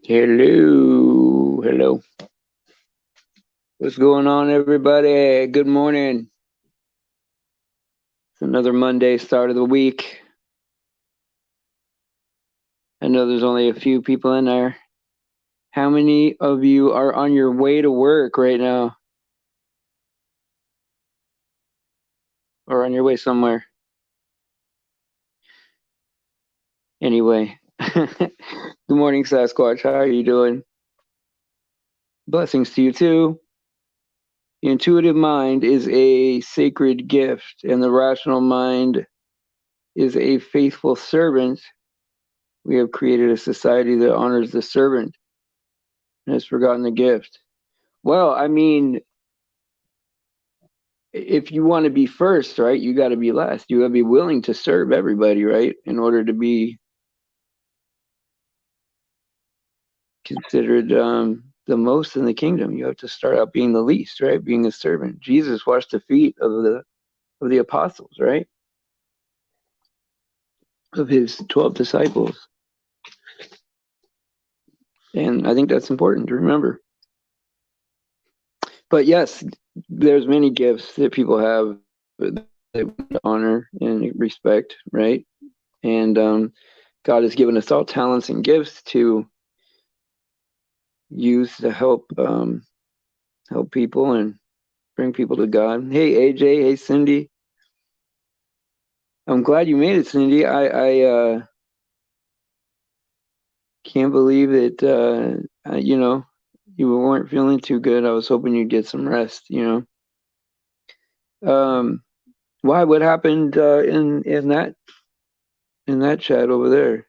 Hello, hello. What's going on, everybody? Good morning. It's another Monday, start of the week. I know there's only a few people in there. How many of you are on your way to work right now? Or on your way somewhere? Anyway. Good morning, Sasquatch. How are you doing? Blessings to you too. The intuitive mind is a sacred gift, and the rational mind is a faithful servant. We have created a society that honors the servant and has forgotten the gift. Well, I mean, if you want to be first, right, you got to be last. You got to be willing to serve everybody, right, in order to be considered the most in the kingdom. You have to start out being the least, right, being a servant. Jesus washed the feet of the apostles, right, of his 12 disciples, and I think that's important to remember. But yes, there's many gifts that people have that we honor and respect, right? And God has given us all talents and gifts to use to help people and bring people to God. Hey AJ, hey Cindy. I'm glad you made it, Cindy. I can't believe that you weren't feeling too good. I was hoping you'd get some rest. Why? What happened in that chat over there?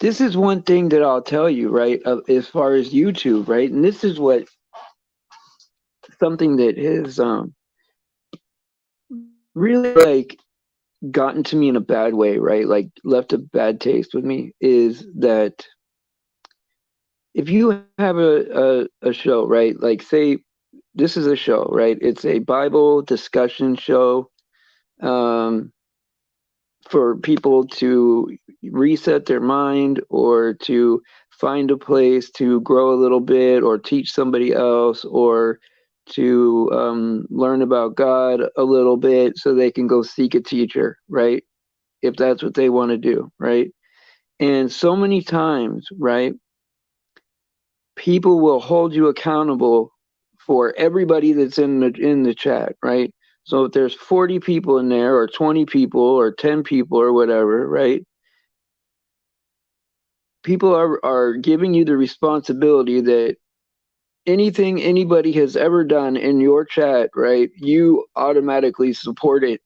This is one thing that I'll tell you, right? As far as YouTube, right? And this is what something that has really like gotten to me in a bad way, right? Like left a bad taste with me is that if you have a show, right? Like say this is a show, right? It's a Bible discussion show for people to reset their mind or to find a place to grow a little bit or teach somebody else or to learn about God a little bit so they can go seek a teacher, right? If that's what they want to do, right? And so many times, right, people will hold you accountable for everybody that's in the chat, right? So if there's 40 people in there or 20 people or 10 people or whatever, right? People are giving you the responsibility that anything anybody has ever done in your chat, right, you automatically support it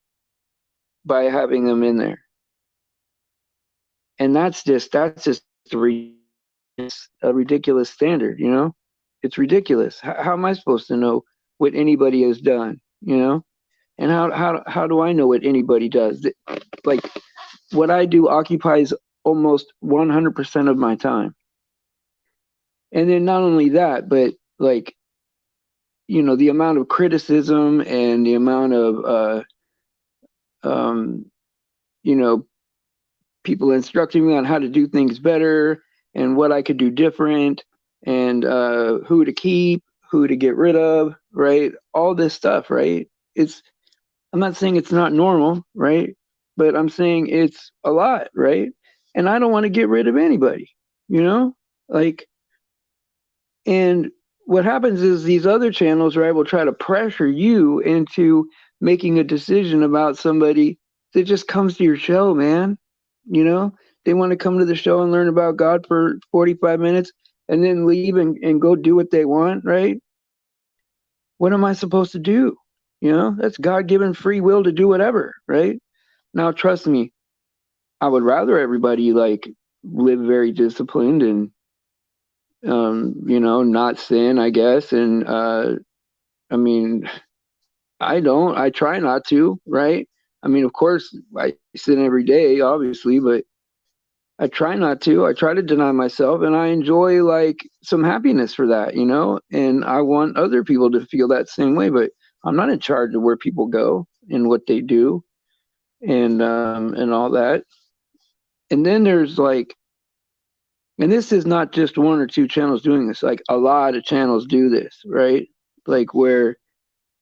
by having them in there. And that's just a ridiculous standard, you know? It's ridiculous. How am I supposed to know what anybody has done, you know? And how do I know what anybody does? Like what I do occupies almost 100% of my time. And then not only that, but like, the amount of criticism and the amount of, um, you know, people instructing me on how to do things better and what I could do different and who to keep, who to get rid of, right? All this stuff, right? I'm not saying it's not normal, right? But I'm saying it's a lot, right? And I don't want to get rid of anybody, you know? Like, and what happens is these other channels, right, will try to pressure you into making a decision about somebody that just comes to your show, man. You know, they want to come to the show and learn about God for 45 minutes and then leave and go do what they want, right? What am I supposed to do? That's God given free will to do whatever, right? Now, trust me, I would rather everybody like live very disciplined and not sin, I guess. And I mean, I try not to, right? I mean, of course, I sin every day, obviously, but I try not to. I try to deny myself, and I enjoy like some happiness for that, and I want other people to feel that same way, but I'm not in charge of where people go and what they do and all that. And then there's like And this is not just one or two channels doing this. Like a lot of channels do this, right? Like where,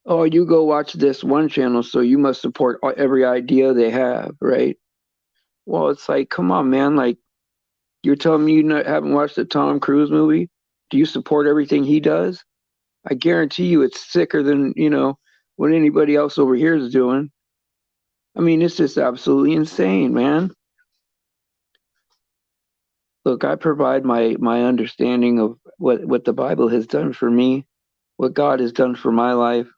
oh, you go watch this one channel, so you must support every idea they have, right? Well, it's like, come on, man. Like, you're telling me haven't watched the Tom Cruise movie? Do you support everything he does? I guarantee you it's sicker than, what anybody else over here is doing. I mean, it's just absolutely insane, man. Look, I provide my understanding of what the Bible has done for me, what God has done for my life,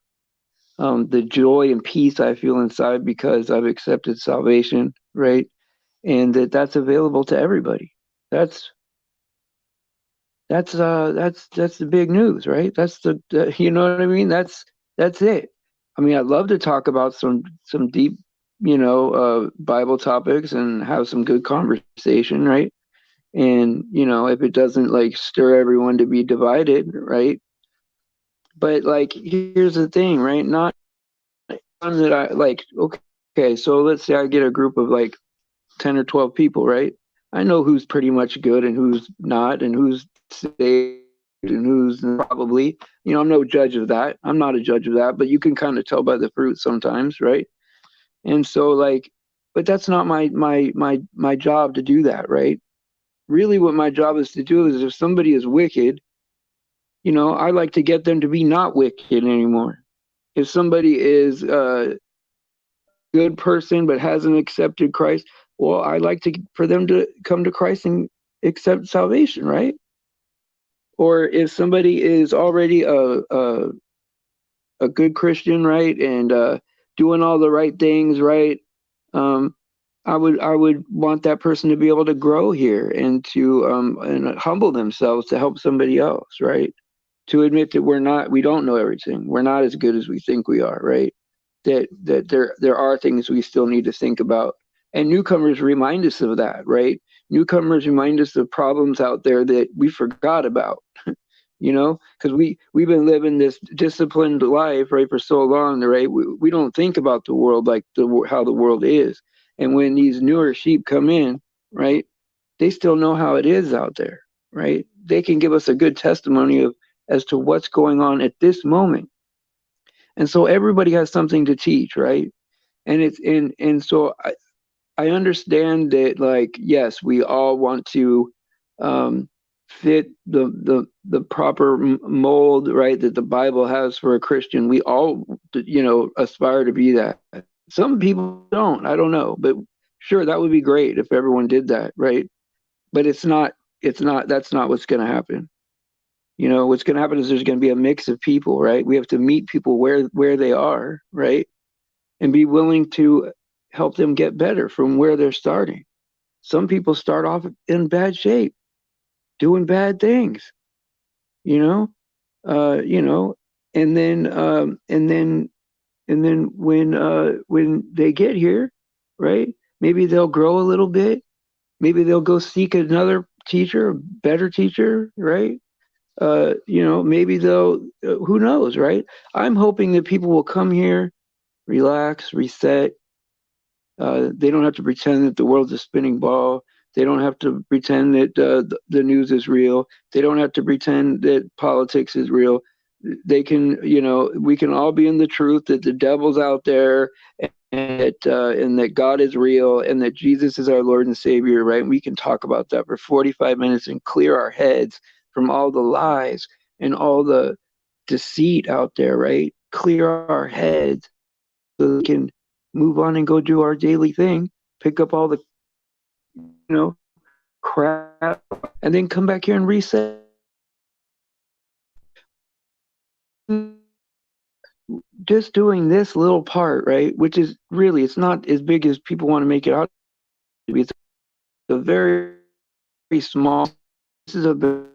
the joy and peace I feel inside because I've accepted salvation, right? And that's available to everybody. That's that's the big news, right? That's the you know what I mean? That's it. I mean, I'd love to talk about some deep, Bible topics and have some good conversation, right? And if it doesn't like stir everyone to be divided, right? But like, here's the thing, right? Not that I like. Okay, so let's say I get a group of like 10 or 12 people, right? I know who's pretty much good and who's not, and who's saved and who's probably, I'm no judge of that. I'm not a judge of that, but you can kind of tell by the fruit sometimes, right? And so like, but that's not my job to do that, right? Really what my job is to do is if somebody is wicked, I like to get them to be not wicked anymore. If somebody is good person but hasn't accepted Christ, well, I like to for them to come to Christ and accept salvation, right? Or if somebody is already a good Christian, right, and doing all the right things, right, um, I would want that person to be able to grow here and to and humble themselves to help somebody else, right? To admit that we don't know everything. We're not as good as we think we are, right? That there are things we still need to think about. And newcomers remind us of that, right? Newcomers remind us of problems out there that we forgot about, because we've been living this disciplined life, right, for so long, right? We don't think about the world like how the world is. And when these newer sheep come in, right, they still know how it is out there, right? They can give us a good testimony of as to what's going on at this moment. And so everybody has something to teach, right? And so I understand that, like, yes, we all want to fit the proper mold, right, that the Bible has for a Christian. We all aspire to be that. Some people don't, I don't know, but sure, that would be great if everyone did that, right? But it's not that's not what's going to happen. What's going to happen is there's going to be a mix of people, right? We have to meet people where they are, right? And be willing to help them get better from where they're starting. Some people start off in bad shape, doing bad things, you know, uh, you know, and then when they get here, right? Maybe they'll grow a little bit. Maybe they'll go seek another teacher, a better teacher, right? Maybe they'll, who knows, right? I'm hoping that people will come here, relax, reset. They don't have to pretend that the world's a spinning ball. They don't have to pretend that the news is real. They don't have to pretend that politics is real. They can, we can all be in the truth that the devil's out there, and that God is real, and that Jesus is our Lord and Savior, right? And we can talk about that for 45 minutes and clear our heads from all the lies and all the deceit out there, right? Clear our heads so we can move on and go do our daily thing, pick up all the, crap, and then come back here and reset. Just doing this little part, right? Which is really, it's not as big as people want to make it out to be. It's a very, very small. This is a bit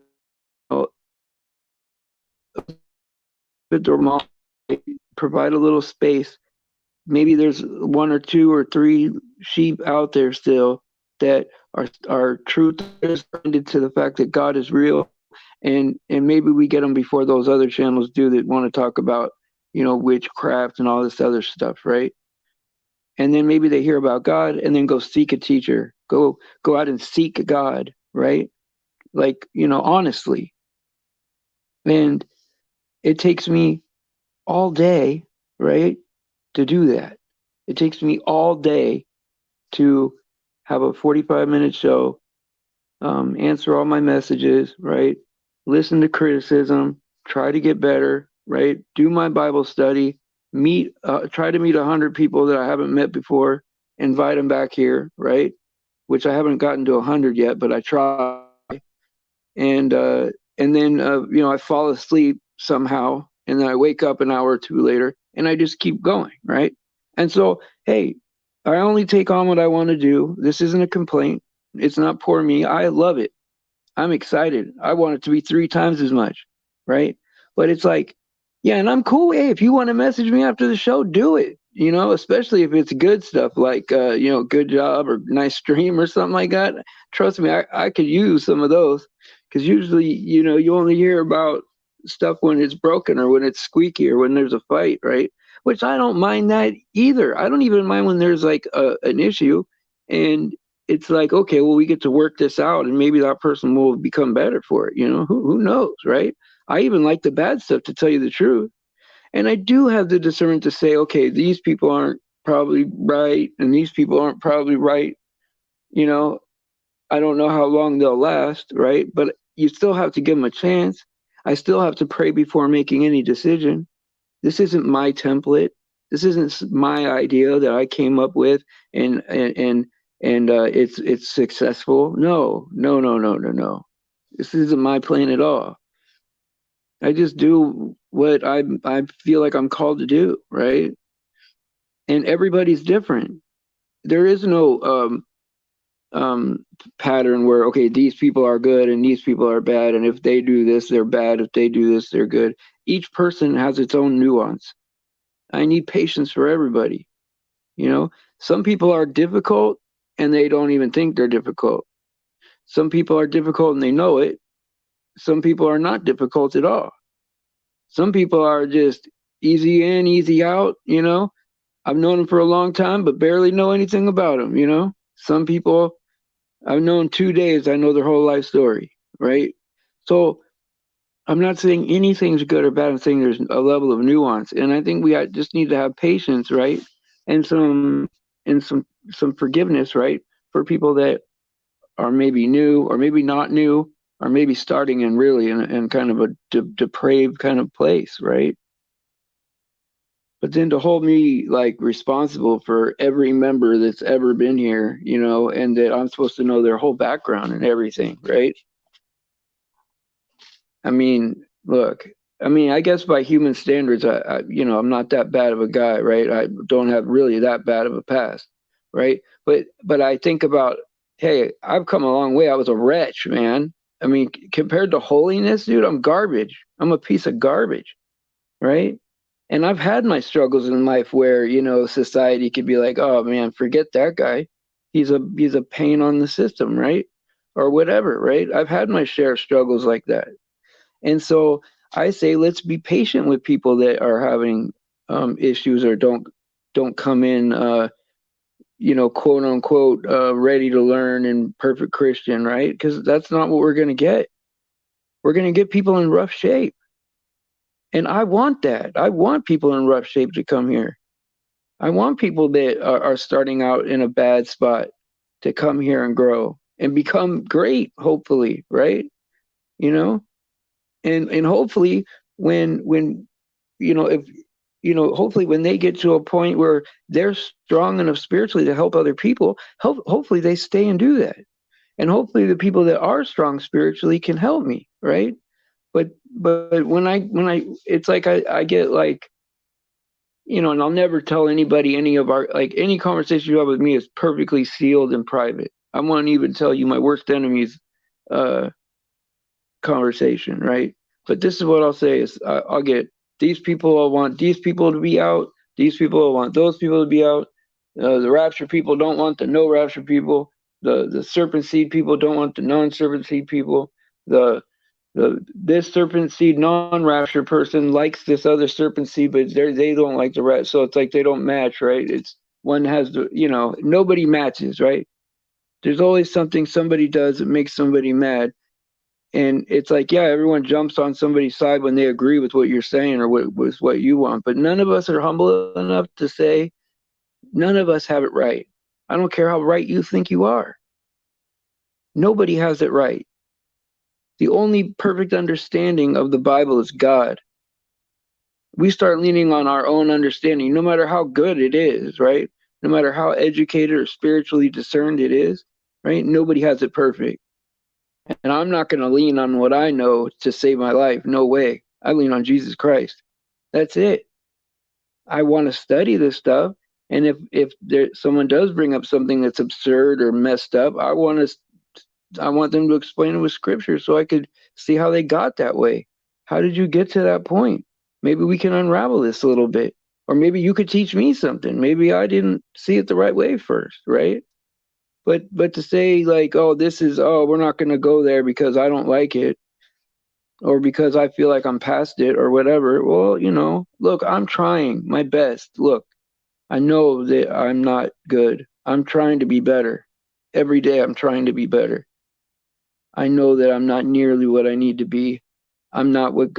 normal. Provide a little space. Maybe there's one or two or three sheep out there still that are truth responded to the fact that God is real, and maybe we get them before those other channels do that want to talk about witchcraft and all this other stuff, right? And then maybe they hear about God and then go seek a teacher, go out and seek God, right? like, honestly. And it takes me all day, right, to do that. It takes me all day to have a 45-minute show, answer all my messages, right? Listen to criticism, try to get better, right? Do my Bible study, try to meet 100 people that I haven't met before, invite them back here, right? Which I haven't gotten to 100 yet, but I try. And and then I fall asleep somehow, and then I wake up an hour or two later, and I just keep going, right? And so, hey, I only take on what I want to do. This isn't a complaint. It's not poor me. I love it. I'm excited. I want it to be 3 times as much, right? But it's like, yeah, and I'm cool. Hey, if you want to message me after the show, do it. Especially if it's good stuff like good job or nice stream or something like that. Trust me, I could use some of those, because usually, you only hear about stuff when it's broken or when it's squeaky or when there's a fight, right? Which I don't mind that either. I don't even mind when there's like an issue, and it's like, okay, well, we get to work this out, and maybe that person will become better for it. Who knows, right? I even like the bad stuff, to tell you the truth. And I do have the discernment to say, okay, these people aren't probably right, and these people aren't probably right. You know, I don't know how long they'll last, right? But you still have to give them a chance. I still have to pray before making any decision. This isn't my template. This isn't my idea that I came up with, and it's successful. No, no, no, no, no, no. This isn't my plan at all. I just do what I feel like I'm called to do, right? And everybody's different. There is no um pattern where, okay, these people are good and these people are bad, and if they do this, they're bad. If they do this, they're good. Each person has its own nuance. I need patience for everybody. You know, some people are difficult and they don't even think they're difficult. Some people are difficult and they know it. Some people are not difficult at all. Some people are just easy in, easy out. I've known them for a long time, but barely know anything about them. Some people I've known 2 days, I know their whole life story, right? So I'm not saying anything's good or bad. I'm saying there's a level of nuance, and I think just need to have patience, right? And some forgiveness, right, for people that are maybe new or maybe not new, or maybe starting in really in kind of a depraved kind of place, right? But then to hold me like responsible for every member that's ever been here, and that I'm supposed to know their whole background and everything, right? I mean, look, I guess by human standards, I'm not that bad of a guy, right? I don't have really that bad of a past, right? But I think about, hey, I've come a long way. I was a wretch, man. Compared to holiness, dude, I'm garbage. I'm a piece of garbage, right? And I've had my struggles in life where, society could be like, oh man, forget that guy. He's a pain on the system, right? Or whatever, right? I've had my share of struggles like that. And so I say, let's be patient with people that are having issues, or don't come in, quote unquote, ready to learn and perfect Christian, right? Because that's not what we're going to get. We're going to get people in rough shape. And I want that. I want people in rough shape to come here. I want people that are starting out in a bad spot to come here and grow and become great, hopefully, right? You know, and hopefully when if hopefully when they get to a point where they're strong enough spiritually to help other people, hopefully they stay and do that. And hopefully the people that are strong spiritually can help me, right? But when I it's like I get like, and I'll never tell anybody any of our, like, any conversation you have with me is perfectly sealed and private. I won't even tell you my worst enemy's uh conversation, right? But this is what I'll say is, I'll get these people. I want these people to be out. These people, I want those people to be out. The rapture people don't want the no rapture people. The serpent seed people don't want the non-serpent seed people. The this serpent seed non-rapture person likes this other serpent seed, but they don't like the rest. So it's like they don't match, right? It's one has the, nobody matches, right? There's always something somebody does that makes somebody mad. And it's like, yeah, everyone jumps on somebody's side when they agree with what you're saying or what you want. But none of us are humble enough to say, none of us have it right. I don't care how right you think you are. Nobody has it right. The only perfect understanding of the Bible is God. We start leaning on our own understanding, no matter how good it is, right? No matter how educated or spiritually discerned it is, right? Nobody has it perfect. And I'm not going to lean on what I know to save my life. No way. I lean on Jesus Christ. That's it. I want to study this stuff. And if someone does bring up something that's absurd or messed up, I want them to explain it with scripture so I could see how they got that way. How did you get to that point? Maybe we can unravel this a little bit. Or maybe you could teach me something. Maybe I didn't see it the right way first, right? But to say like, oh, we're not going to go there because I don't like it or because I feel like I'm past it or whatever. Well, look, I'm trying my best. Look, I know that I'm not good. I'm trying to be better. Every day I'm trying to be better. I know that I'm not nearly what I need to be. I'm not what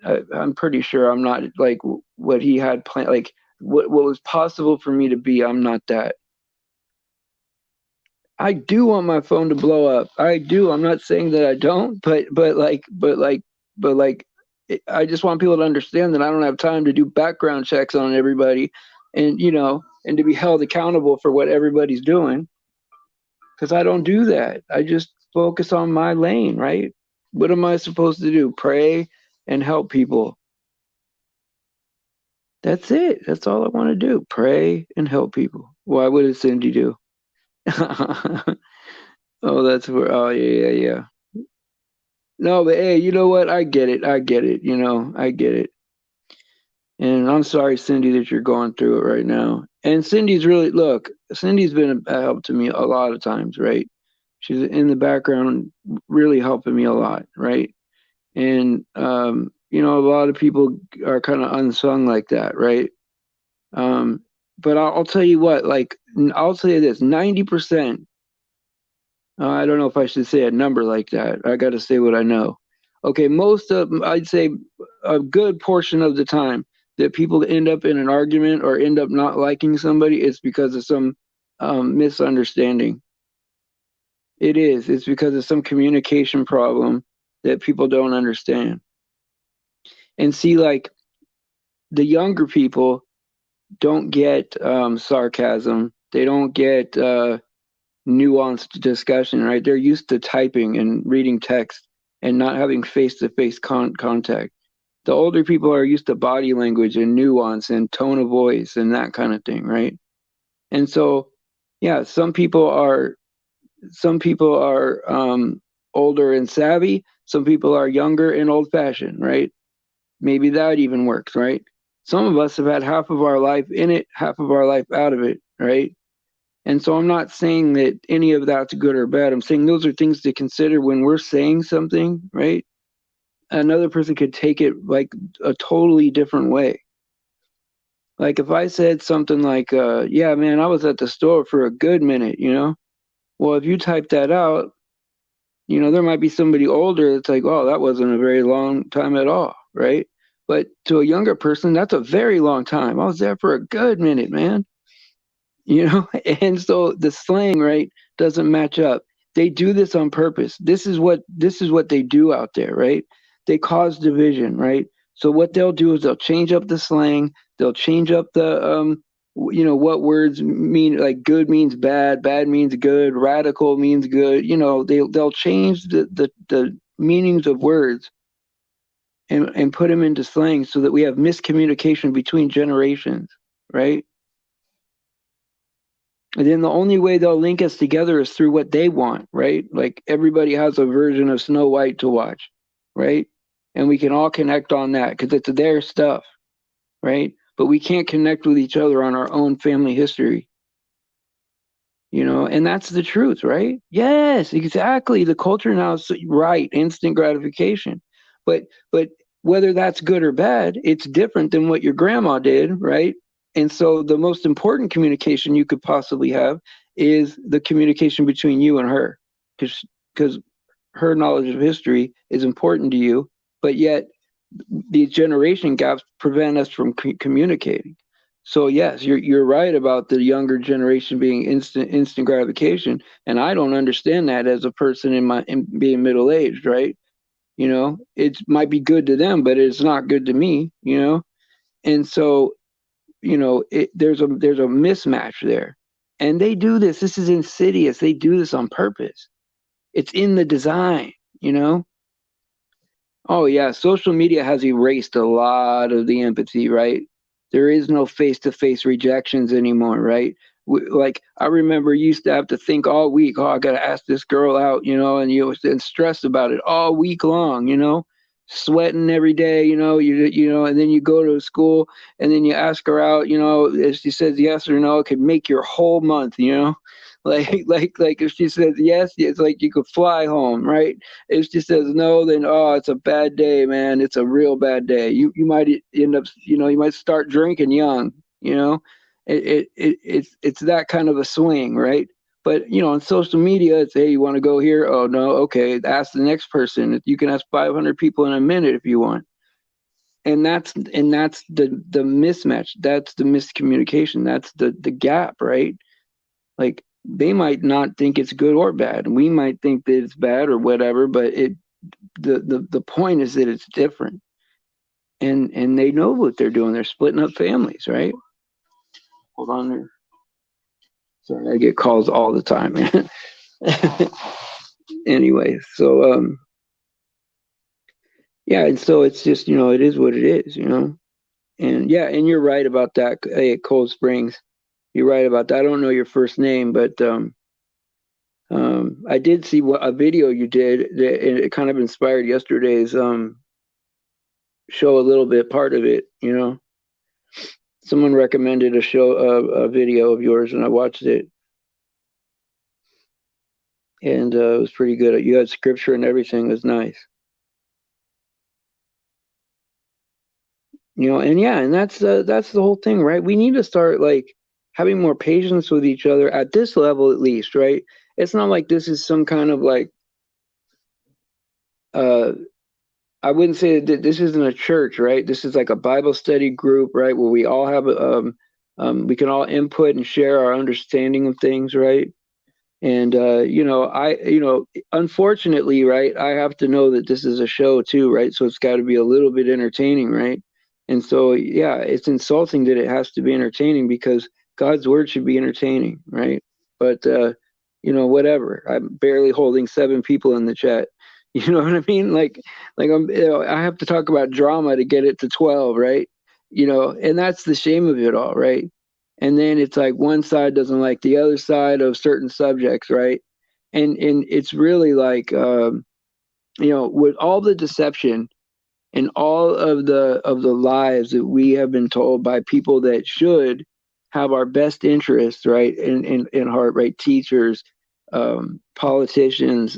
I'm pretty sure I'm not like what he had planned, like what was possible for me to be. I'm not that. I do want my phone to blow up. I do. I'm not saying that I don't, but I just want people to understand that I don't have time to do background checks on everybody, and and to be held accountable for what everybody's doing, because I don't do that. I just focus on my lane, right? What am I supposed to do? Pray and help people. That's it. That's all I want to do. Pray and help people. Why would Cindy do? Oh, that's where. Oh, yeah, yeah, yeah. No, but hey, you know what? I get it. I get it. I get it. And I'm sorry, Cindy, that you're going through it right now. And Cindy's been a help to me a lot of times, right? She's in the background, really helping me a lot, right? And a lot of people are kind of unsung like that, right? But I'll tell you what, like I'll say this: 90%. I don't know if I should say a number like that. I got to say what I know. Okay, I'd say a good portion of the time that people end up in an argument or end up not liking somebody, it's because of some misunderstanding. It is. It's because of some communication problem that people don't understand. And see, like the younger people don't get sarcasm. They don't get nuanced discussion, right? They're used to typing and reading text and not having face-to-face contact. The older people are used to body language and nuance and tone of voice and that kind of thing, right? And so, yeah, some people are older and savvy. Some people are younger and old-fashioned, right? Maybe that even works, right? Some of us have had half of our life in it, half of our life out of it, right? And so I'm not saying that any of that's good or bad. I'm saying those are things to consider when we're saying something, right? Another person could take it like a totally different way. Like if I said something like, yeah, man, I was at the store for a good minute, Well, if you type that out, there might be somebody older that's like, oh, that wasn't a very long time at all, right? But to a younger person, that's a very long time. I was there for a good minute, man. And so the slang, right, doesn't match up. They do this on purpose. This is what they do out there, right? They cause division, right? So what they'll do is they'll change up the slang. They'll change up the what words mean. Like good means bad, bad means good, radical means good. They'll change the meanings of words and put them into slang so that we have miscommunication between generations, right? And then the only way they'll link us together is through what they want, right? Like everybody has a version of Snow White to watch, right? And we can all connect on that because it's their stuff, right? But we can't connect with each other on our own family history, and that's the truth, right? Yes, exactly. The culture now is right, instant gratification. But whether that's good or bad, it's different than what your grandma did, right? And so the most important communication you could possibly have is the communication between you and her. Because her knowledge of history is important to you, but yet these generation gaps prevent us from communicating. So yes, you're right about the younger generation being instant gratification, and I don't understand that as a person in being middle aged, right? You know, it might be good to them, but it's not good to me, you know. And so, you know, there's a mismatch there, and they do this. This is insidious. They do this on purpose. It's in the design, you know. Oh yeah, social media has erased a lot of the empathy, right? There is no face-to-face rejections anymore, right? Like I remember you used to have to think all week, oh, I gotta ask this girl out, you know, and you was then stressed about it all week long, you know, sweating every day, you know, and then you go to school and then you ask her out, you know, if she says yes or no, it could make your whole month, you know. Like if she says yes, it's like you could fly home, right? If she says no, then oh, it's a bad day, man. It's a real bad day. You might end up, you know, you might start drinking young. You know, it's that kind of a swing, right? But you know, on social media, it's hey, you want to go here? Oh no, okay. Ask the next person. You can ask 500 people in a minute if you want. And that's the mismatch. That's the miscommunication. That's the gap, right? Like they might not think it's good or bad. We might think that it's bad or whatever, but the point is that it's different. And they know what they're doing. They're splitting up families, right? Hold on there. Sorry, I get calls all the time, man. Anyway, so yeah, and so it's just, you know, it is what it is, you know. And yeah, and you're right about that. Hey, Cold Springs, you're right about that. I don't know your first name, but I did see a video you did that and it kind of inspired yesterday's show a little bit, part of it, you know. Someone recommended a video of yours, and I watched it, and it was pretty good. You had scripture and everything. It was nice, you know. And yeah, and that's the whole thing, right? We need to start like having more patience with each other at this level, at least, right? It's not like this is some kind of like uh I wouldn't say that this isn't a church, right? This is like a Bible study group, right, where we all have we can all input and share our understanding of things, right? And you know, unfortunately, right, I have to know that this is a show too, right? So it's got to be a little bit entertaining, right? And so yeah, it's insulting that it has to be entertaining because God's word should be entertaining, right? But you know, whatever. I'm barely holding 7 people in the chat. You know what I mean? Like you know, I have to talk about drama to get it to 12, right? You know, and that's the shame of it all, right? And then it's like one side doesn't like the other side of certain subjects, right? And it's really like you know, with all the deception and all of the lies that we have been told by people that should have our best interests, right, in heart, right? Teachers, politicians,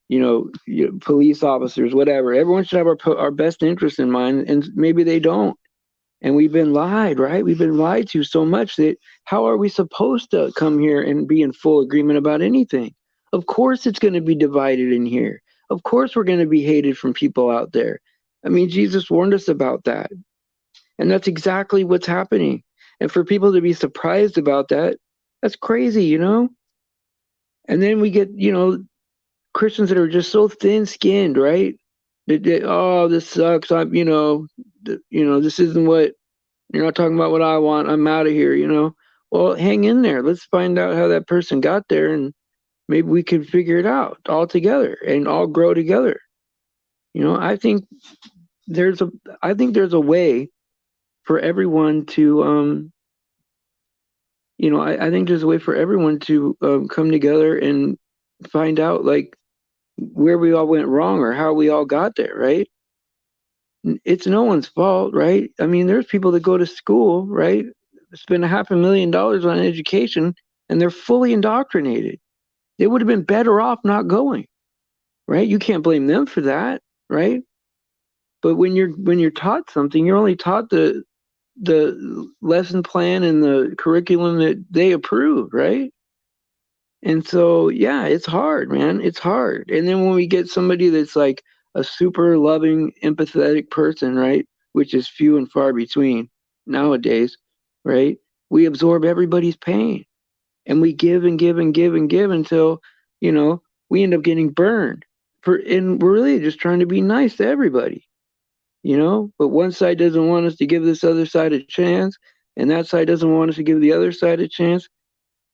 you know, police officers, whatever. Everyone should have our best interest in mind, and maybe they don't. And we've been lied, right? We've been lied to so much that how are we supposed to come here and be in full agreement about anything? Of course, it's going to be divided in here. Of course, we're going to be hated from people out there. I mean, Jesus warned us about that. And that's exactly what's happening. And for people to be surprised about that, that's crazy, you know? And then we get, you know, Christians that are just so thin skinned, right? Oh, this sucks. This isn't what you're not talking about what I want. I'm out of here, you know. Well, hang in there. Let's find out how that person got there and maybe we can figure it out all together and all grow together. You know, there's a I think there's a way for everyone to I think there's a way for everyone to come together and find out like where we all went wrong or how we all got there, right? It's no one's fault, right? I mean, there's people that go to school, right? Spend $500,000 on education and they're fully indoctrinated. They would have been better off not going, right? You can't blame them for that, right? But when you're taught something, you're only taught the lesson plan and the curriculum that they approve, right? And so, yeah, it's hard, man. It's hard. And then when we get somebody that's like a super loving, empathetic person, right? Which is few and far between nowadays, right? We absorb everybody's pain and we give and give and give and give until, you know, we end up getting burned. And we're really just trying to be nice to everybody, you know? But one side doesn't want us to give this other side a chance, and that side doesn't want us to give the other side a chance,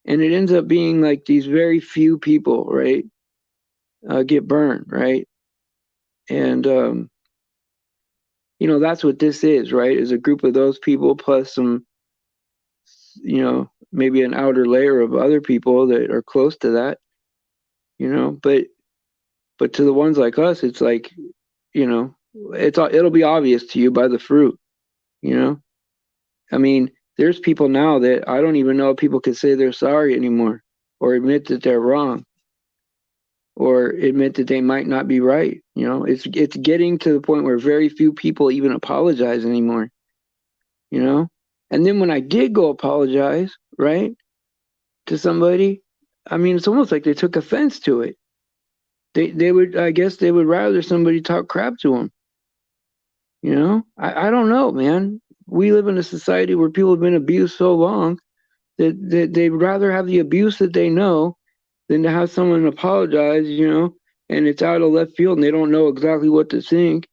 and it ends up being like these very few people, right, get burned, right? And that's what this is, right? Is a group of those people plus some, maybe an outer layer of other people that are close to that, but to the ones like us, it's like, you know, it'll be obvious to you by the fruit, you know. I mean, there's people now that I don't even know if people could say they're sorry anymore or admit that they're wrong or admit that they might not be right. It's getting to the point where very few people even apologize anymore, you know? And then when I did go apologize, right, to somebody, I mean, it's almost like they took offense to it. They would, I guess they would rather somebody talk crap to them, you know? I don't know, man. We live in a society where people have been abused so long that they'd rather have the abuse that they know than to have someone apologize, and it's out of left field and they don't know exactly what to think.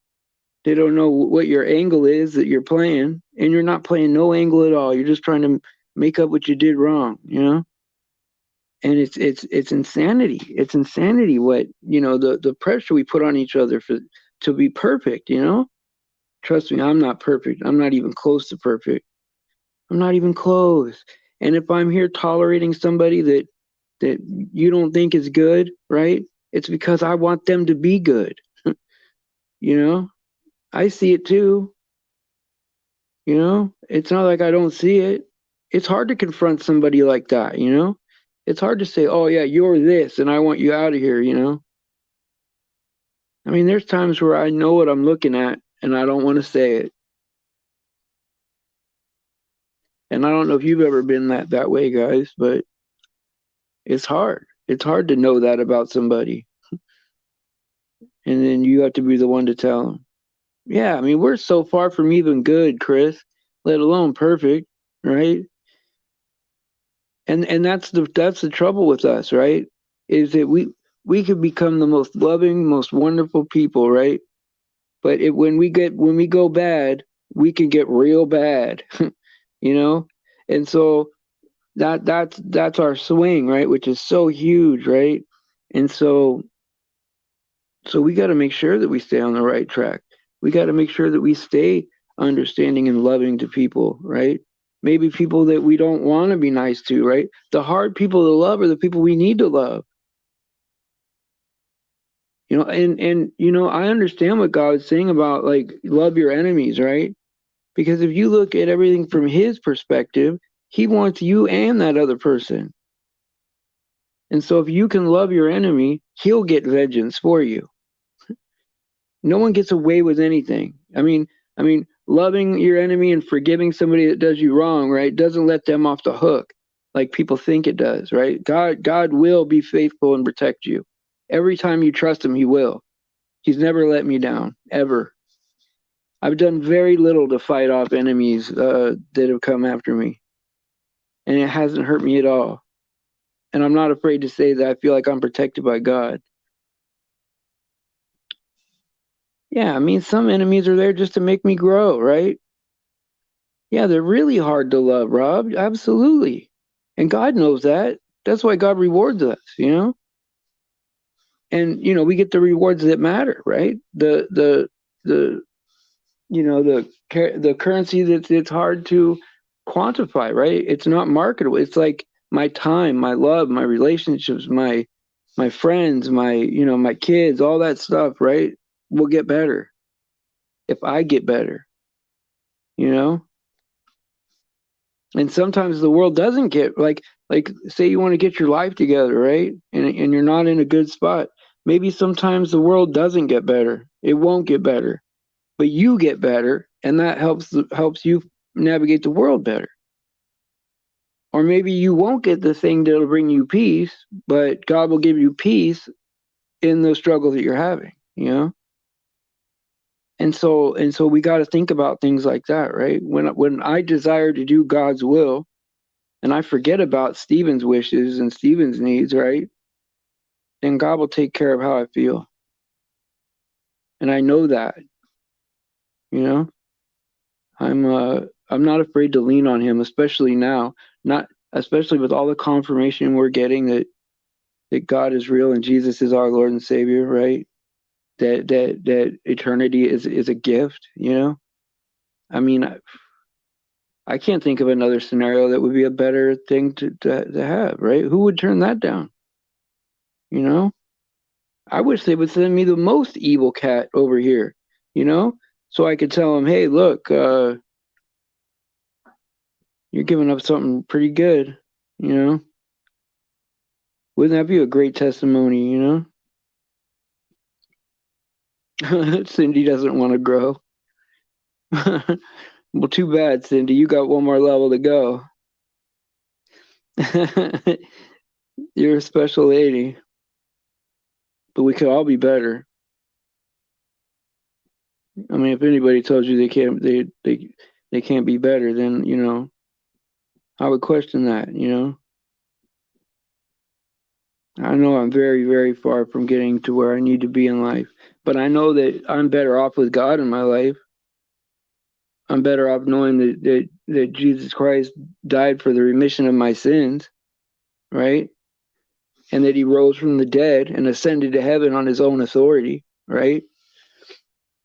They don't know what your angle is that you're playing, and you're not playing no angle at all. You're just trying to make up what you did wrong, And it's insanity. It's insanity what, the pressure we put on each other to be perfect, Trust me, I'm not perfect. I'm not even close to perfect. I'm not even close. And if I'm here tolerating somebody that you don't think is good, right? It's because I want them to be good. you know, I see it too. It's not like I don't see it. It's hard to confront somebody like that. It's hard to say, oh, yeah, you're this and I want you out of here. I mean, there's times where I know what I'm looking at and I don't want to say it. And I don't know if you've ever been that way, guys, but it's hard. It's hard to know that about somebody. And then you have to be the one to tell them. Yeah, I mean, we're so far from even good, Chris, let alone perfect, right? And that's the trouble with us, right? Is that we could become the most loving, most wonderful people, right? But when we go bad, we can get real bad, you know? And so that's our swing, right? Which is so huge, right? And so we got to make sure that we stay on the right track. We got to make sure that we stay understanding and loving to people, right? Maybe people that we don't want to be nice to, right? The hard people to love are the people we need to love. And I understand what God is saying about like love your enemies, right? Because if you look at everything from his perspective, he wants you and that other person. And so if you can love your enemy, he'll get vengeance for you. No one gets away with anything. I mean, loving your enemy and forgiving somebody that does you wrong, right, doesn't let them off the hook like people think it does, right? God will be faithful and protect you. Every time you trust him, he will. He's never let me down, ever. I've done very little to fight off enemies that have come after me, and it hasn't hurt me at all. And I'm not afraid to say that I feel like I'm protected by God. Yeah, I mean, some enemies are there just to make me grow, right? Yeah, they're really hard to love, Rob. Absolutely. And God knows that. That's why God rewards us. And we get the rewards that matter, right? The the currency that's it's hard to quantify, right? It's not marketable. It's like my time, my love, my relationships, my friends, my kids, all that stuff, right? Will get better if I get better, you know? And sometimes the world doesn't get like say you want to get your life together, right? And you're not in a good spot. Maybe sometimes the world doesn't get better. It won't get better. But you get better and that helps you navigate the world better. Or maybe you won't get the thing that'll bring you peace, but God will give you peace in the struggle that you're having, you know? And so we got to think about things like that, right? When I desire to do God's will and I forget about Stephen's wishes and Stephen's needs, right? Then God will take care of how I feel. And I know that, you know? I'm not afraid to lean on him, especially now, not especially with all the confirmation we're getting that God is real and Jesus is our Lord and Savior, right? That eternity is a gift, you know? I mean, I can't think of another scenario that would be a better thing to have, right? Who would turn that down? You know? I wish they would send me the most evil cat over here, you know? So I could tell him, hey, look, you're giving up something pretty good, you know? Wouldn't that be a great testimony, you know? Cindy doesn't want to grow. Well, too bad, Cindy. You got one more level to go. You're a special lady, but we could all be better. I mean, if anybody tells you they can't be better, then you know I would question that. You know, I know I'm very, very far from getting to where I need to be in life, but I know that I'm better off with God in my life. I'm better off knowing that Jesus Christ died for the remission of my sins, right? And that he rose from the dead and ascended to heaven on his own authority, right?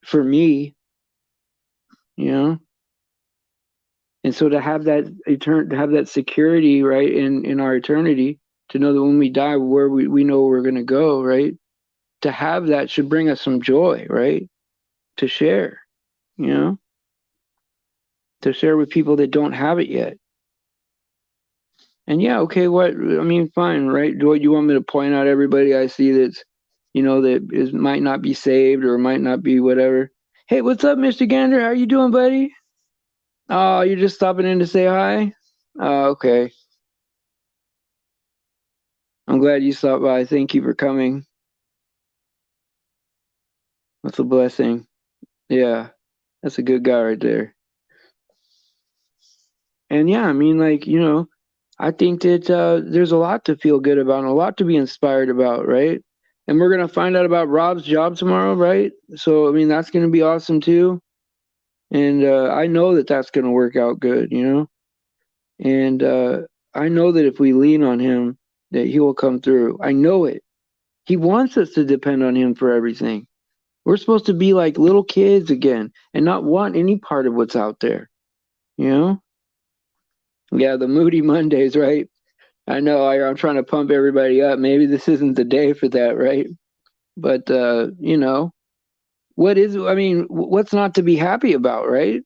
For me, you know. And so to have that security, right, in our eternity, to know that when we die, we know where we're gonna go, right? To have that should bring us some joy, right? To share, you know, to share with people that don't have it yet. And yeah, okay, what I mean, fine, right? Do you want me to point out everybody I see that's, you know, might not be saved or might not be whatever? Hey, what's up, Mr. Gander? How you doing, buddy? Oh, you're just stopping in to say hi? Oh, okay. I'm glad you stopped by. Thank you for coming. That's a blessing. Yeah, that's a good guy right there. And yeah, I mean, like, you know, I think that there's a lot to feel good about and a lot to be inspired about, right? And we're going to find out about Rob's job tomorrow, right? So, I mean, that's going to be awesome too. And I know that that's going to work out good, you know? And I know that if we lean on him, that he will come through. I know it. He wants us to depend on him for everything. We're supposed to be like little kids again and not want any part of what's out there, you know? Yeah, the Moody Mondays, right? I know I'm trying to pump everybody up. Maybe this isn't the day for that, right? But you know, I mean, what's not to be happy about, right?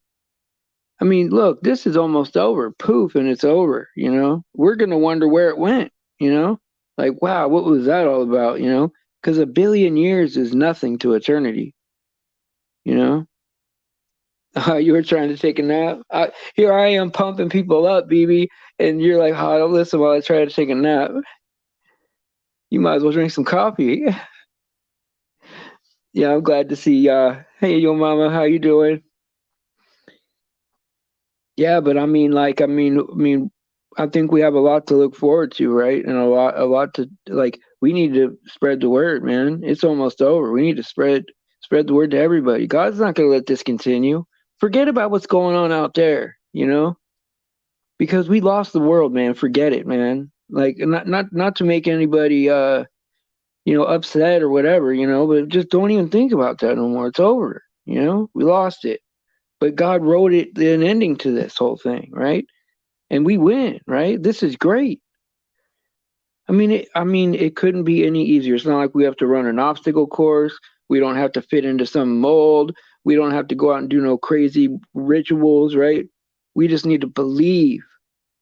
I mean, look, this is almost over. Poof, and it's over, you know? We're going to wonder where it went, you know? Like, wow, what was that all about, you know? Because a billion years is nothing to eternity, you know? You were trying to take a nap. Here I am pumping people up, BB, and you're like, "Oh, don't listen while I try to take a nap." You might as well drink some coffee. Yeah, I'm glad to see. Hey, yo, mama, how you doing? Yeah, but I mean, like, I think we have a lot to look forward to, right? And a lot to like. We need to spread the word, man. It's almost over. We need to spread the word to everybody. God's not going to let this continue. Forget about what's going on out there, you know, because we lost the world, man. Forget it, man. Like, not to make anybody, you know, upset or whatever, you know, but just don't even think about that no more. It's over. You know, we lost it. But God wrote an ending to this whole thing, right? And we win, right? This is great. I mean, it couldn't be any easier. It's not like we have to run an obstacle course. We don't have to fit into some mold. We don't have to go out and do no crazy rituals, right? We just need to believe,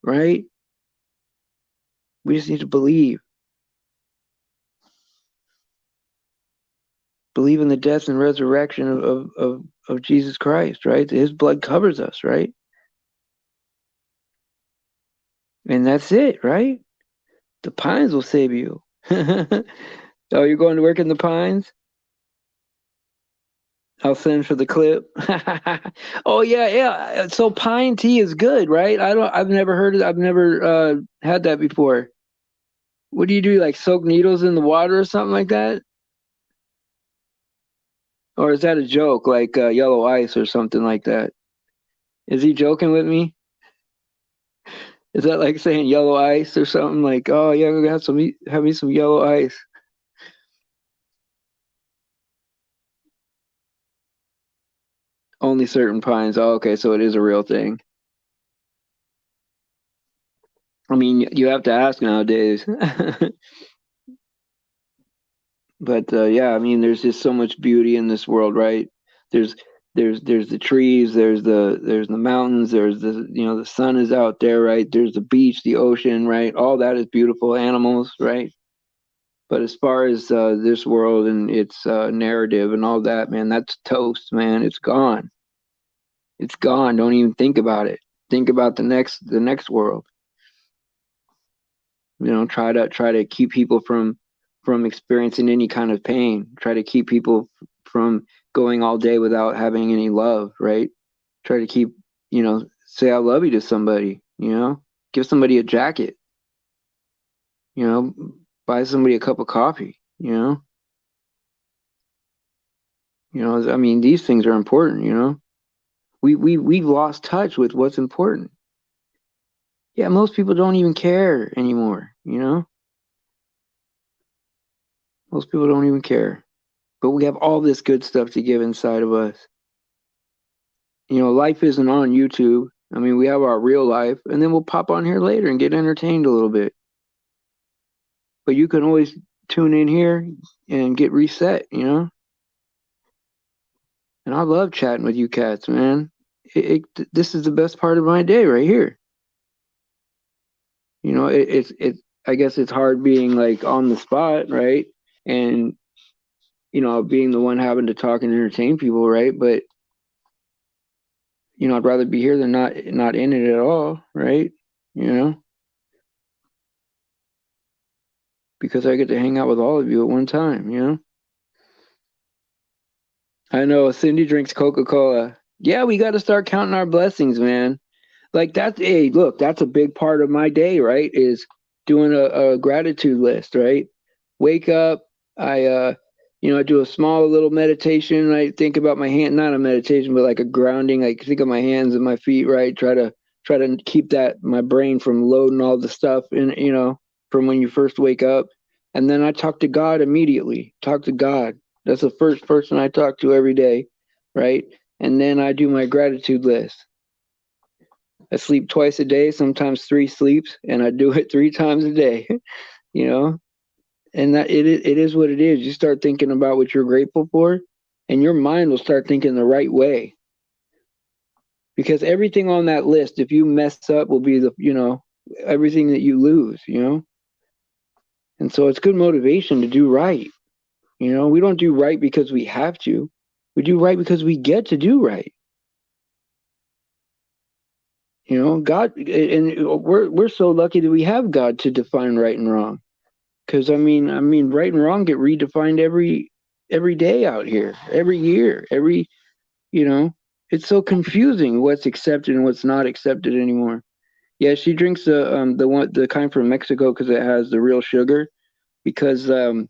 right? We just need to believe. Believe in the death and resurrection of Jesus Christ, right? His blood covers us, right? And that's it, right? The pines will save you. Oh, you're going to work in the pines? I'll send for the clip. Oh yeah, yeah. So pine tea is good, right? I've never heard of I've never had that before. What do you do? Like soak needles in the water or something like that? Or is that a joke, like yellow ice or something like that? Is he joking with me? Is that like saying yellow ice or something like, oh yeah, we got have me some yellow ice. Only certain pines. Oh, okay, so it is a real thing. I mean, you have to ask nowadays. But yeah, I mean, there's just so much beauty in this world, right? There's there's the trees, there's the mountains, there's the the sun is out there, right? There's the beach, the ocean, right? All that is beautiful. Animals, right? But as far as this world and its narrative and all that, man, that's toast, man. It's gone. It's gone. Don't even think about it. Think about the next world. Try to keep people from experiencing any kind of pain. Try to keep people from going all day without having any love, right? Try to keep, say I love you to somebody, give somebody a jacket, you know, buy somebody a cup of coffee, I mean, these things are important, we've lost touch with what's important. Yeah, most people don't even care anymore, most people don't even care, but we have all this good stuff to give inside of us. Life isn't on YouTube. I mean, we have our real life, and then we'll pop on here later and get entertained a little bit. But you can always tune in here and get reset, And I love chatting with you cats, man. This is the best part of my day right here. It's I guess it's hard being like on the spot, right? And being the one having to talk and entertain people, right? But I'd rather be here than not in it at all, right? You know, because I get to hang out with all of you at one time, I know Cindy drinks Coca-Cola. Yeah, we got to start counting our blessings, man. Like that's hey, look, that's a big part of my day, right? Is doing a gratitude list, right? Wake up, I do a small little meditation. I think about my hand, not a meditation, but like a grounding. I think of my hands and my feet, right? Try to keep that my brain from loading all the stuff in, from when you first wake up. And then I talk to God immediately. Talk to God. That's the first person I talk to every day, right? And then I do my gratitude list. I sleep twice a day, sometimes three sleeps, and I do it three times a day, you know? And that it is what it is. You start thinking about what you're grateful for, and your mind will start thinking the right way. Because everything on that list, if you mess up, will be everything that you lose. And so it's good motivation to do right. We don't do right because we have to. We do right because we get to do right. God, and we're so lucky that we have God to define right and wrong. Because I mean, right and wrong get redefined every day out here, every year, every you know. It's so confusing what's accepted and what's not accepted anymore. Yeah, she drinks the kind from Mexico because it has the real sugar. Because um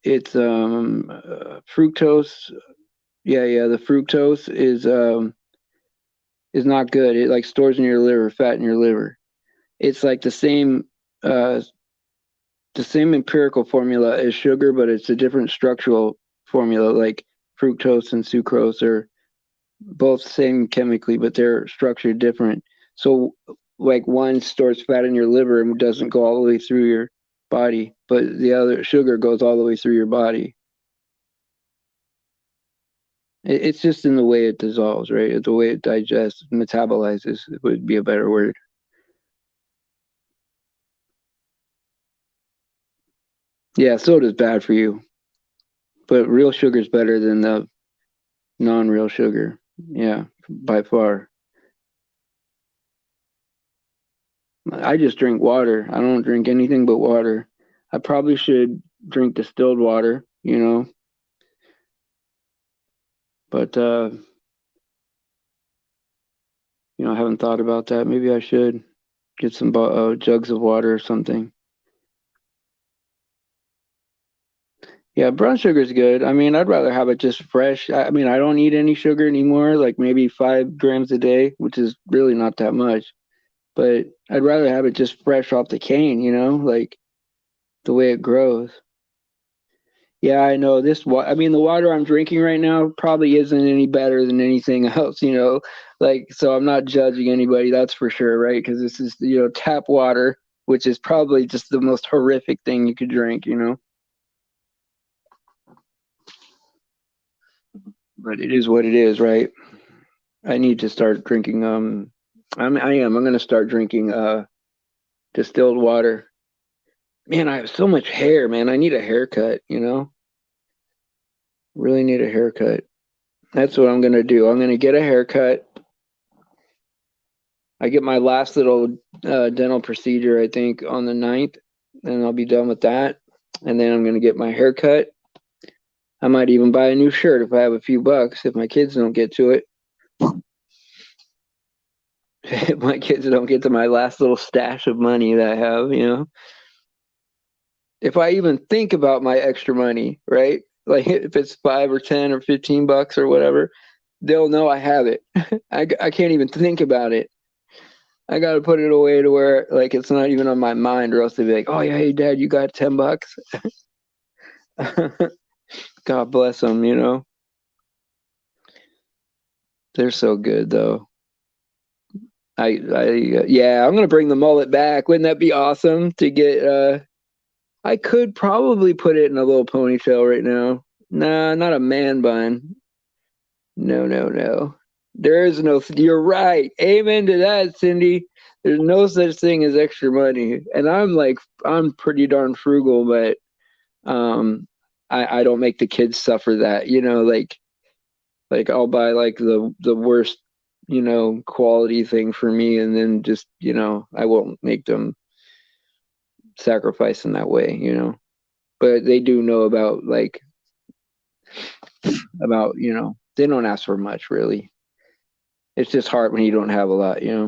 it's fructose. Yeah, yeah, the fructose is not good. It like stores in your liver, fat in your liver. It's like uh the same empirical formula as sugar, but it's a different structural formula. Like fructose and sucrose are both same chemically, but they're structured different. So, like one stores fat in your liver and doesn't go all the way through your body, but the other sugar goes all the way through your body. It's just in the way it dissolves, right? The way it digests, metabolizes would be a better word. Yeah, soda's bad for you, but real sugar's better than the non-real sugar. Yeah, by far. I just drink water. I don't drink anything but water. I probably should drink distilled water, but I haven't thought about that. Maybe I should get some jugs of water or something. Yeah, brown sugar is good. I mean, I'd rather have it just fresh. I mean, I don't eat any sugar anymore, like maybe 5 grams a day, which is really not that much. But I'd rather have it just fresh off the cane, like the way it grows. Yeah, I know I mean, the water I'm drinking right now probably isn't any better than anything else, like, so I'm not judging anybody, that's for sure, right? Because this is, tap water, which is probably just the most horrific thing you could drink. But it is what it is, right? I need to start drinking, I'm going to start drinking, distilled water. Man, I have so much hair, man. I need a haircut. Really need a haircut. That's what I'm going to do. I'm going to get a haircut. I get my last little dental procedure, I think, on the 9th, and I'll be done with that. And then I'm going to get my haircut. I might even buy a new shirt if I have a few bucks, if my kids don't get to it. If my kids don't get to my last little stash of money that I have. If I even think about my extra money, right? Like if it's 5 or 10 or 15 bucks or whatever, they'll know I have it. I can't even think about it. I got to put it away to where like it's not even on my mind, or else they'd be like, "Oh yeah, hey dad, you got $10?" God bless them. They're so good though. Yeah, I'm gonna bring the mullet back. Wouldn't that be awesome to get? I could probably put it in a little ponytail right now. Nah, not a man bun. No, no, no. There is no. You're right. Amen to that, Cindy. There's no such thing as extra money, and I'm pretty darn frugal, but um, I don't make the kids suffer that. Like I'll buy like the worst, quality thing for me, and then just I won't make them sacrifice in that way. But they do know about they don't ask for much really. It's just hard when you don't have a lot. Yeah,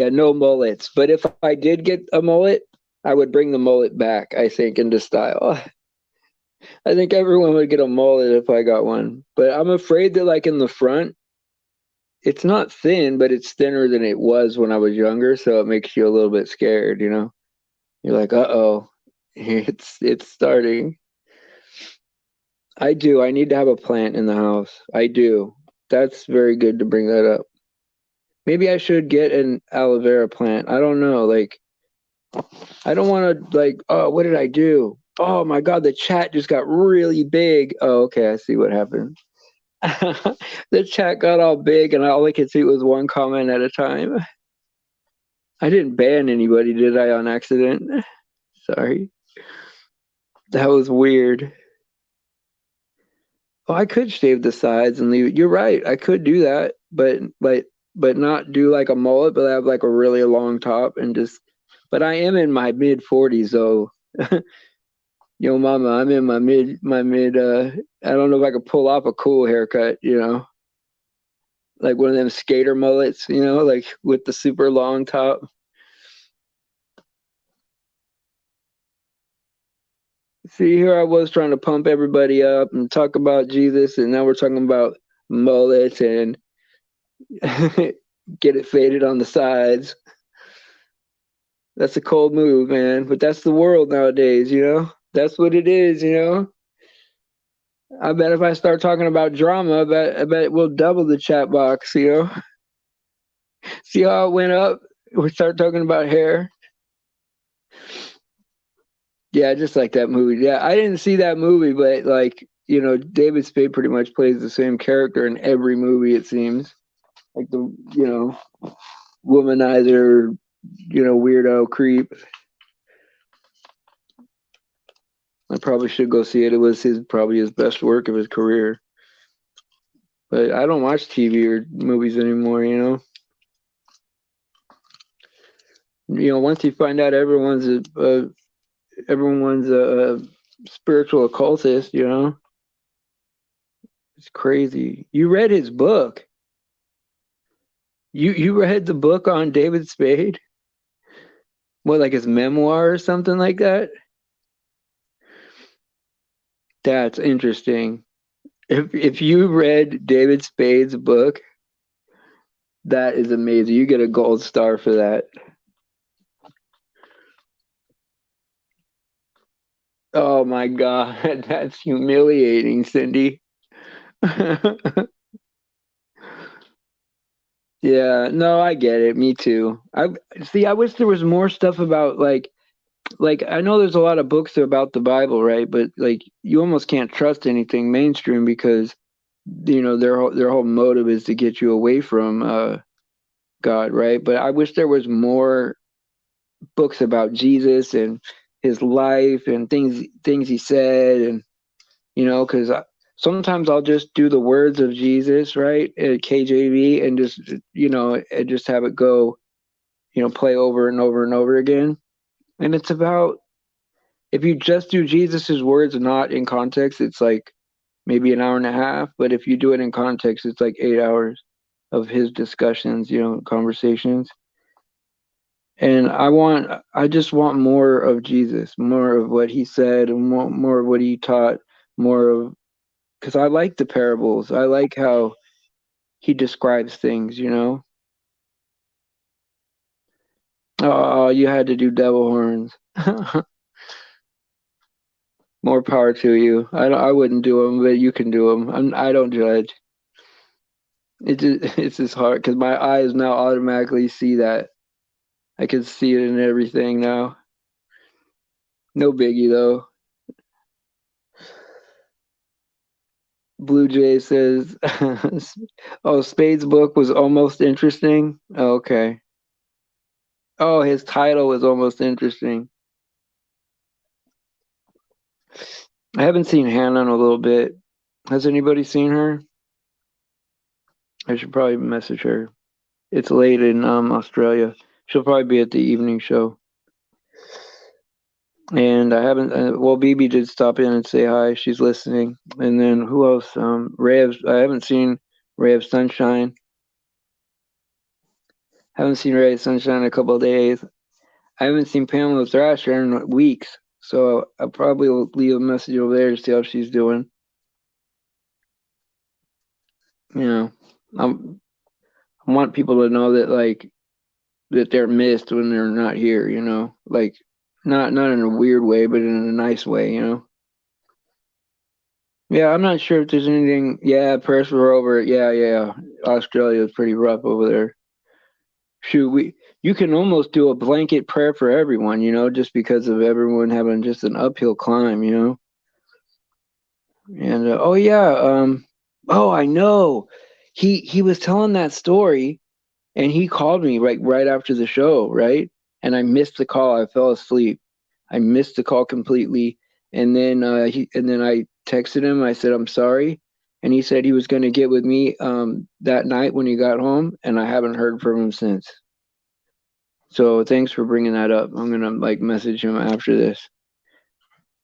no mullets. But if I did get a mullet, I would bring the mullet back, I think, into style. I think everyone would get a mullet if I got one. But I'm afraid that like in the front, it's not thin, but it's thinner than it was when I was younger, so it makes you a little bit scared. You're like, uh-oh, it's starting. I do. I need to have a plant in the house. I do. That's very good to bring that up. Maybe I should get an aloe vera plant. I don't know. Like, I don't want to, like, oh, what did I do? Oh my God, the chat just got really big. Oh, okay, I see what happened. The chat got all big, and all I could see was one comment at a time. I didn't ban anybody, did I, on accident? Sorry. That was weird. Oh, I could shave the sides and leave it. You're right. I could do that, but not do like a mullet, but have like a really long top and just. But I am in my mid 40s, though. Yo, mama, I'm in my mid. I don't know if I could pull off a cool haircut. Like one of them skater mullets, like with the super long top. See, here I was trying to pump everybody up and talk about Jesus, and now we're talking about mullets and get it faded on the sides. That's a cold move, man. But that's the world nowadays. That's what it is. I bet if I start talking about drama, I bet we'll double the chat box. See how it went up? We start talking about hair. Yeah, just like that movie. Yeah, I didn't see that movie, but David Spade pretty much plays the same character in every movie, it seems. Like the womanizer, weirdo creep. I probably should go see it. It was probably his best work of his career. But I don't watch TV or movies anymore. Once you find out everyone's a spiritual occultist, it's crazy. You read his book. You read the book on David Spade? What, like his memoir or something like that? That's interesting. If you read David Spade's book, that is amazing. You get a gold star for that. Oh my God, that's humiliating, Cindy. Yeah, no, I get it. Me too. I see. I wish there was more stuff about like I know there's a lot of books about the Bible, right? But like you almost can't trust anything mainstream because their whole motive is to get you away from God, right? But I wish there was more books about Jesus and his life and things he said, and because sometimes I'll just do the words of Jesus, right, at KJV, and just have it go, play over and over and over again. And it's about, if you just do Jesus's words not in context, it's like maybe an hour and a half. But if you do it in context, it's like 8 hours of his discussions, conversations. And I just want more of Jesus, more of what he said, and more of what he taught, more of, because I like the parables. I like how he describes things. Oh, you had to do devil horns. More power to you. I wouldn't do them, but you can do them. I don't judge. It's just hard because my eyes now automatically see that. I can see it in everything now. No biggie though. Blue Jay says, "Oh, Spade's book was almost interesting." Oh, okay. Oh, his title was almost interesting. I haven't seen Hannah in a little bit. Has anybody seen her? I should probably message her. It's late in Australia. She'll probably be at the evening show. And I haven't. Well, BB did stop in and say hi. She's listening. And then who else? I haven't seen Ray of Sunshine. Haven't seen Ray of Sunshine in a couple of days. I haven't seen Pamela Thrasher in weeks. So I probably will leave a message over there to see how she's doing. You know, I'm, I want people to know that that they're missed when they're not here. Like not in a weird way, but in a nice way. Yeah, I'm not sure if there's anything. Yeah, prayers were over. Yeah, yeah. Australia is pretty rough over there. Shoot, you can almost do a blanket prayer for everyone, just because of everyone having just an uphill climb. And oh yeah, oh I know, he was telling that story, and he called me right after the show, right? And I missed the call. I fell asleep. I missed the call completely. And then I texted him. I said I'm sorry, and he said he was going to get with me that night when he got home, and I haven't heard from him since. So thanks for bringing that up. I'm gonna message him after this.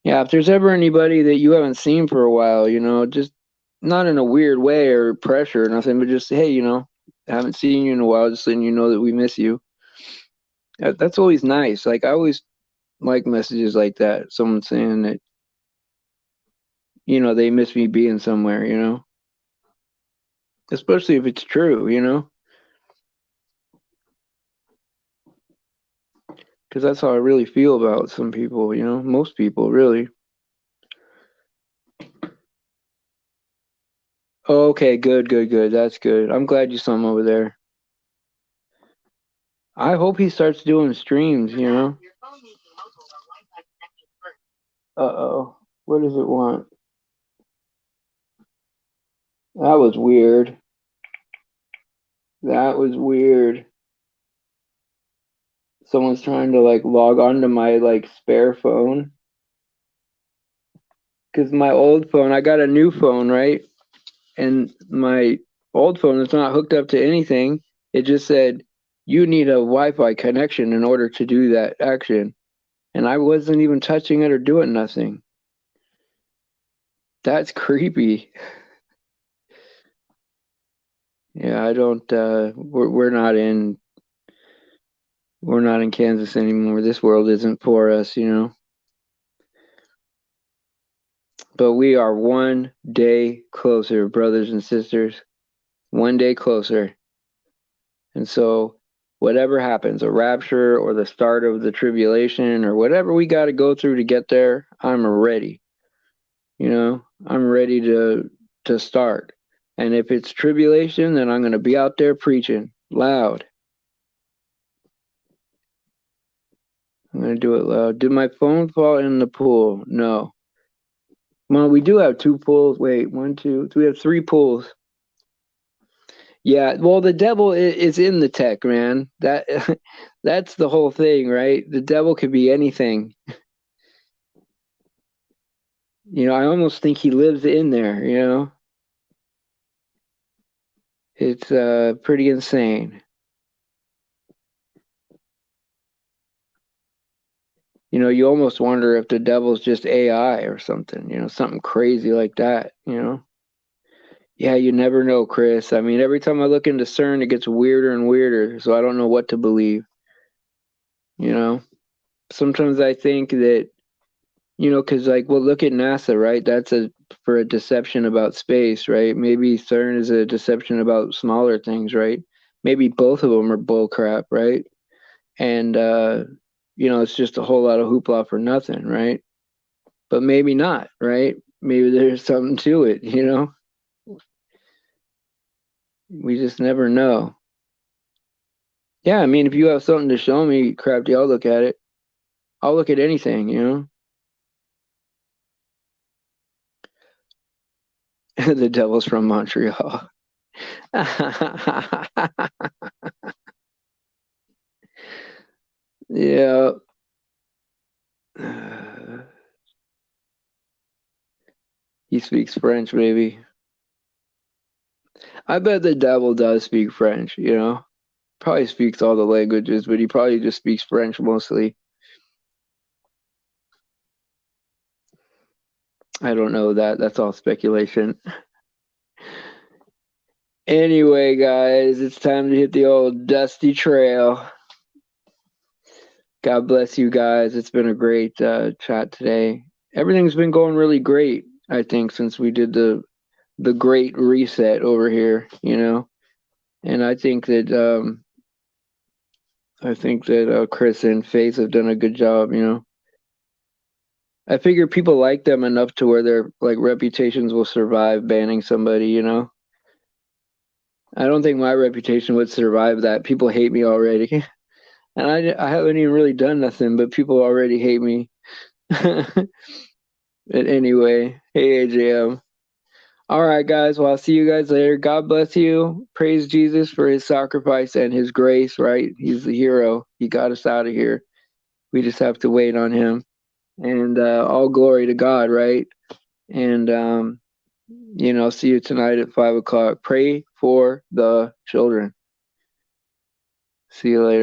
Yeah, if there's ever anybody that you haven't seen for a while, just not in a weird way or pressure or nothing, but just hey, I haven't seen you in a while, just letting you know that we miss you. That's always nice. Like I always like messages like that. Someone saying that they miss me being somewhere. Especially if it's true. Because that's how I really feel about some people. Most people really. Okay, good, good, good. That's good. I'm glad you saw him over there. I hope he starts doing streams. Uh-oh. What does it want? That was weird. That was weird. Someone's trying to log onto my spare phone. Because my old phone, I got a new phone, right? And my old phone is not hooked up to anything. It just said you need a Wi-Fi connection in order to do that action. And I wasn't even touching it or doing nothing. That's creepy. Yeah, I don't. We're not in Kansas anymore. This world isn't for us, you know. But we are one day closer, brothers and sisters. One day closer. And so, whatever happens, a rapture or the start of the tribulation or whatever we got to go through to get there, I'm ready. You know, I'm ready to start. And if it's tribulation, then I'm going to be out there preaching loud. I'm going to do it loud. Did my phone fall in the pool? No. Well, we do have two pools. Wait, one, two. We have three pools. Yeah, well, the devil is in the tech, man. That's the whole thing, right? The devil could be anything. You know, I almost think he lives in there, you know? It's pretty insane. You know, you almost wonder if the devil's just AI or something, you know, something crazy like that, you know? Yeah, you never know, Chris. I mean, every time I look into CERN, it gets weirder and weirder, so I don't know what to believe, you know? Sometimes I think that, you know, because like, well, look at NASA, right? That's for a deception about space, right? Maybe CERN is a deception about smaller things, right? Maybe both of them are bull crap, right? And you know, it's just a whole lot of hoopla for nothing, right? But maybe not, right? Maybe there's something to it, you know? We just never know. Yeah, I mean, if you have something to show me, Crafty, I'll look at it. I'll look at anything, you know? The devil's from Montreal. Yeah. He speaks French, maybe. I bet the devil does speak French, you know? Probably speaks all the languages, but he probably just speaks French mostly. I don't know that. That's all speculation. Anyway, guys, it's time to hit the old dusty trail. God bless you guys. It's been a great chat today. Everything's been going really great, I think, since we did the great reset over here, you know? And I think that Chris and Faith have done a good job, you know? I figure people like them enough to where their like reputations will survive banning somebody, you know? I don't think my reputation would survive that. People hate me already. And I haven't even really done nothing, but people already hate me. But anyway, hey AJM. All right, guys. Well, I'll see you guys later. God bless you. Praise Jesus for his sacrifice and his grace, right? He's the hero. He got us out of here. We just have to wait on him. And all glory to God, right? And, you know, see you tonight at 5 o'clock. Pray for the children. See you later.